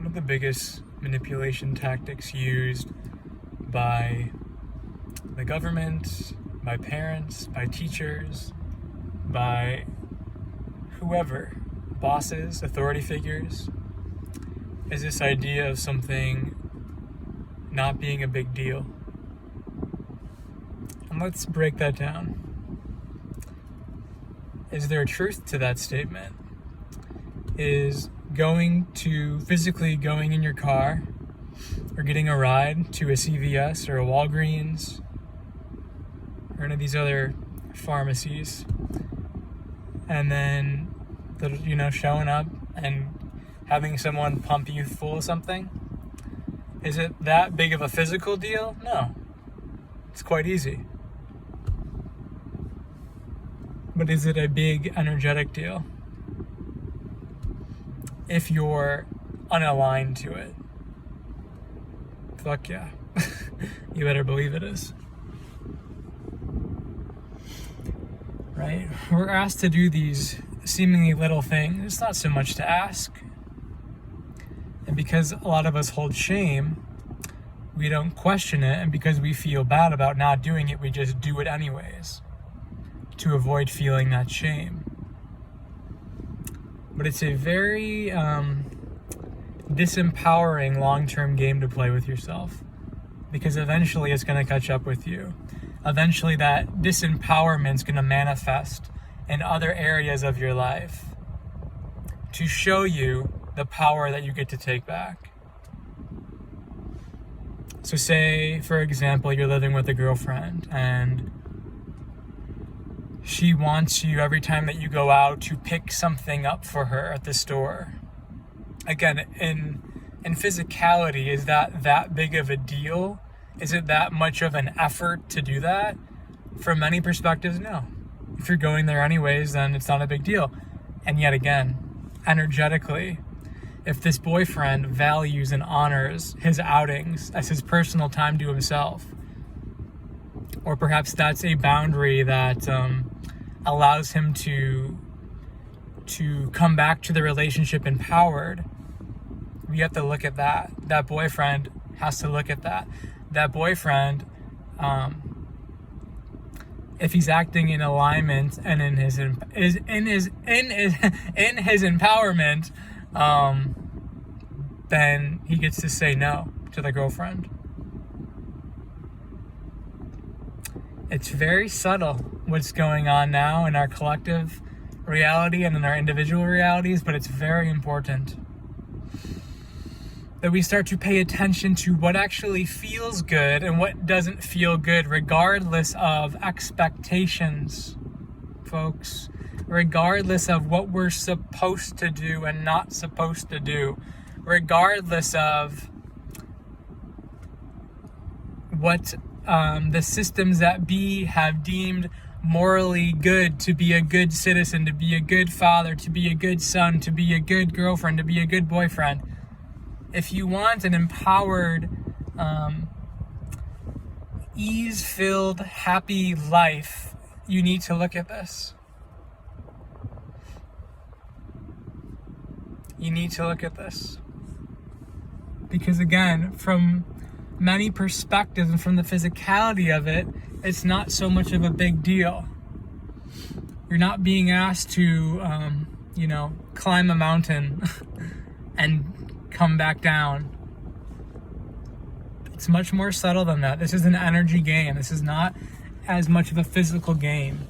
one of the biggest manipulation tactics used by the government, by parents, by teachers, by whoever, bosses, authority figures, is this idea of something not being a big deal. And let's break that down. Is there a truth to that statement? Is physically going in your car or getting a ride to a CVS or a Walgreens or any of these other pharmacies, and then showing up and having someone pump you full of something, is it that big of a physical deal? No. It's quite easy. But is it a big energetic deal? If you're unaligned to it, fuck yeah. You better believe it is. Right? We're asked to do these seemingly little things. It's not so much to ask. And because a lot of us hold shame, we don't question it. And because we feel bad about not doing it, we just do it anyways to avoid feeling that shame. But it's a very disempowering long-term game to play with yourself, because eventually it's going to catch up with you. Eventually that disempowerment is going to manifest in other areas of your life to show you the power that you get to take back. So say, for example, you're living with a girlfriend and she wants you every time that you go out to pick something up for her at the store. Again, in physicality, is that big of a deal? Is it that much of an effort to do that? From many perspectives, no. If you're going there anyways, then it's not a big deal. And yet again, energetically, if this boyfriend values and honors his outings as his personal time to himself, or perhaps that's a boundary that allows him to come back to the relationship empowered, we have to look at that. That boyfriend has to look at that. That boyfriend, if he's acting in alignment and in his empowerment, then he gets to say no to the girlfriend. It's very subtle what's going on now in our collective reality and in our individual realities, but it's very important that we start to pay attention to what actually feels good and what doesn't feel good, regardless of expectations, folks. Regardless of what we're supposed to do and not supposed to do. Regardless of what the systems that be have deemed morally good, to be a good citizen, to be a good father, to be a good son, to be a good girlfriend, to be a good boyfriend. If you want an empowered, ease-filled, happy life, you need to look at this. You need to look at this. Because again, from many perspectives and from the physicality of it, it's not so much of a big deal. You're not being asked to, climb a mountain and come back down. It's much more subtle than that. This is an energy game. This is not as much of a physical game.